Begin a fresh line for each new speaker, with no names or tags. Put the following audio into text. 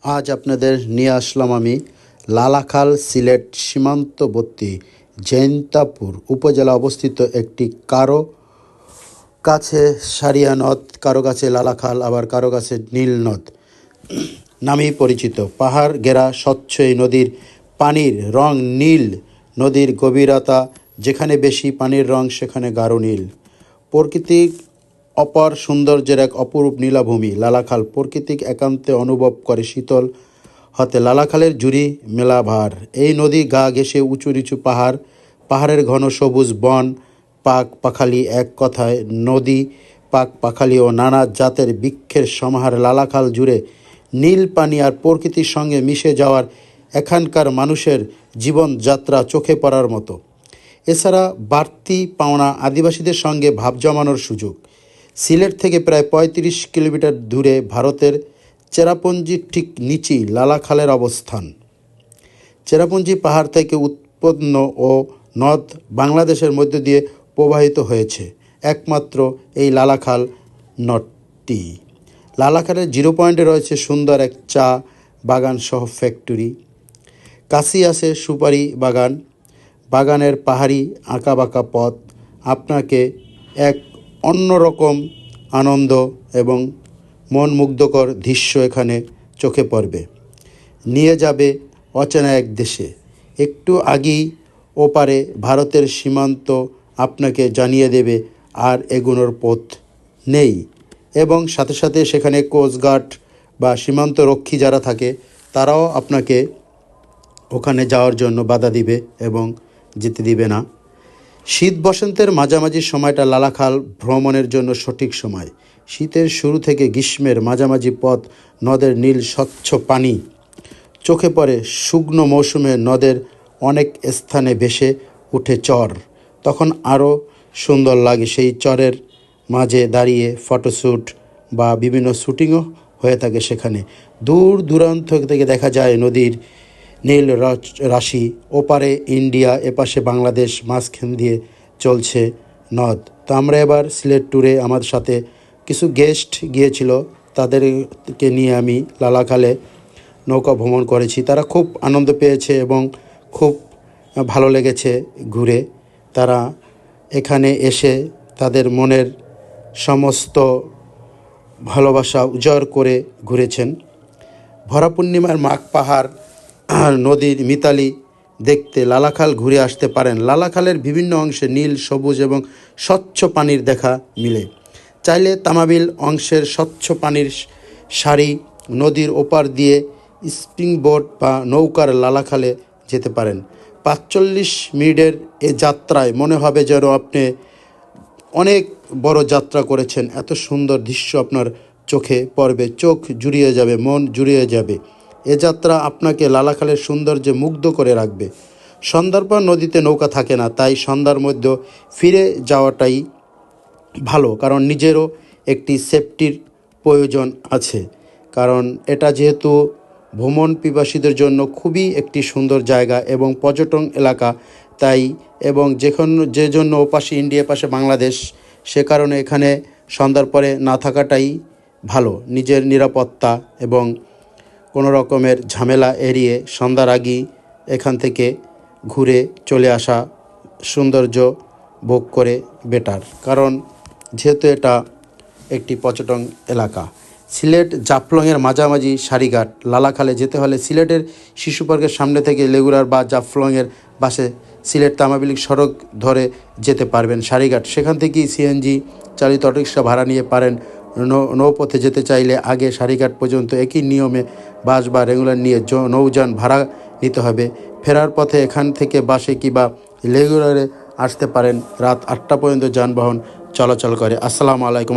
আজ আপনাদের নিয়ে আসলাম আমি লালাখাল সিলেট সীমান্তবর্তী জৈন্তাপুর উপজেলা অবস্থিত একটি কারো কাছে সারিয়া নদ, কারো কাছে লালাখাল, আবার কারো কাছে নীল নদ নামেই পরিচিত। পাহাড় ঘেরা স্বচ্ছ এই নদীর পানির রং নীল। নদীর গভীরতা যেখানে বেশি, পানির রং সেখানে গাঢ় নীল। প্রকৃতির অপার সৌন্দর্যের এক অপরূপ নীলাভূমি লালাখাল। প্রকৃতিক একান্তে অনুভব করে শীতল হতে লালাখালের জুড়ি মেলা ভার। এই নদী গা ঘেঁষে উঁচু নিচু পাহাড়, পাহাড়ের ঘন সবুজ বন, পাক পাখালি, এক কথায় নদী পাক পাখালি ও নানা জাতের বৃক্ষের সমাহার। লালাখাল জুড়ে নীল পানি আর প্রকৃতির সঙ্গে মিশে যাওয়ার এখানকার মানুষের জীবনযাত্রা চোখে পড়ার মতো। এছাড়া বাড়তি পাওনা আদিবাসীদের সঙ্গে ভাব জমানোর সুযোগ। সিলেট থেকে প্রায় ৩৫ কিলোমিটার দূরে ভারতের চেরাপুঞ্জির ঠিক নিচেই লালাখালের অবস্থান। চেরাপুঞ্জি পাহাড় থেকে উৎপন্ন ও নদ বাংলাদেশের মধ্য দিয়ে প্রবাহিত হয়েছে একমাত্র এই লালাখাল নদটি। লালাখালের জিরো পয়েন্টে রয়েছে সুন্দর এক চা বাগান সহ ফ্যাক্টরি। কাছেই আছে সুপারি বাগান। বাগানের পাহাড়ি আঁকাবাঁকা পথ আপনাকে এক অন্যরকম আনন্দ এবং মন মুগ্ধকর দৃশ্য এখানে চোখে পড়বে, নিয়ে যাবে অচেনা এক দেশে। একটু আগেই ওপারে ভারতের সীমান্ত আপনাকে জানিয়ে দেবে আর এগোনোর পথ নেই, এবং সাথে সাথে সেখানে কোস্টগার্ড বা সীমান্ত রক্ষী যারা থাকে তারাও আপনাকে ওখানে যাওয়ার জন্য বাধা দিবে এবং যেতে দিবে না। শীত বসন্তের মাঝামাঝি সময়টা লালাখাল ভ্রমণের জন্য সঠিক সময়। শীতের শুরু থেকে গ্রীষ্মের মাঝামাঝি পথ, নদের নীল স্বচ্ছ পানি চোখে পড়ে। শুকনো মৌসুমে নদের অনেক স্থানে ভেসে উঠে চর, তখন আরও সুন্দর লাগে। সেই চরের মাঝে দাঁড়িয়ে ফটোশ্যুট বা বিভিন্ন শ্যুটিংও হয়ে থাকে সেখানে। দূর দূরান্ত থেকে দেখা যায় নদীর নীল রাশি। ওপারে ইন্ডিয়া, এপাশে বাংলাদেশ, মাঝখান দিয়ে চলছে নদ। তো আমরা এবার সিলেট ট্যুরে আমাদের সাথে কিছু গেস্ট গিয়েছিল, তাদেরকে নিয়ে আমি লালাখালে নৌকা ভ্রমণ করেছি। তারা খুব আনন্দ পেয়েছে এবং খুব ভালো লেগেছে ঘুরে। তারা এখানে এসে তাদের মনের সমস্ত ভালোবাসা উজাড় করে ঘুরেছেন। ভরা পূর্ণিমার মাঘ পাহাড় নদীর মিতালি দেখতে লালাখাল ঘুরে আসতে পারেন। লালাখালের বিভিন্ন অংশে নীল, সবুজ এবং স্বচ্ছ পানির দেখা মিলে। চাইলে তামাবিল অংশের স্বচ্ছ পানির সারি নদীর ওপার দিয়ে স্প্রিংবোট বা নৌকার লালাখালে যেতে পারেন। ৪৫ মিনিটের এ যাত্রায় মনে হবে যেন আপনি অনেক বড় যাত্রা করেছেন। এত সুন্দর দৃশ্য আপনার চোখে পড়বে, চোখ জুড়িয়ে যাবে, মন জুড়িয়ে যাবে। এ যাত্রা আপনাকে লালাখালের সৌন্দর্যে মুগ্ধ করে রাখবে। সন্ধ্যার পর নদীতে নৌকা থাকে না, তাই সন্ধ্যার মধ্যে ফিরে যাওয়াটাই ভালো, কারণ নিজেরও একটি সেফটির প্রয়োজন আছে। কারণ এটা যেহেতু ভ্রমণ পিপাসীদের জন্য খুবই একটি সুন্দর জায়গা এবং পর্যটন এলাকা, তাই এবং যে জন্য ওপাশে ইন্ডিয়া, পাশে বাংলাদেশ, সে কারণে এখানে সন্ধ্যার পরে না থাকাটাই ভালো। নিজের নিরাপত্তা এবং কোনো রকমের ঝামেলা এড়িয়ে সন্ধ্যার আগেই এখান থেকে ঘুরে চলে আসা, সৌন্দর্য ভোগ করে বেটার। কারণ যেহেতু এটা একটি পর্যটন এলাকা। সিলেট জাফলংয়ের মাঝামাঝি সারিঘাট। লালাখালে যেতে হলে সিলেটের শিশু পার্কের সামনে থেকে লেগুরার বা জাফলংয়ের বাসে সিলেট তামাবিল সড়ক ধরে যেতে পারবেন সারিঘাট। সেখান থেকেই সিএনজি চালিত অটোরিকশা ভাড়া নিয়ে পারেন। নৌপথে যেতে চাইলে আগে সারিঘাট পর্যন্ত একই নিয়মে বাস বা রেগুলার নিয়ে নৌযান ভাড়া নিতে হবে। ফেরার পথে এখান থেকে বাসে কিংবা রেগুলারে আসতে পারেন। রাত ৮টা পর্যন্ত যানবাহন চলাচল করে। আসসালামু আলাইকুম।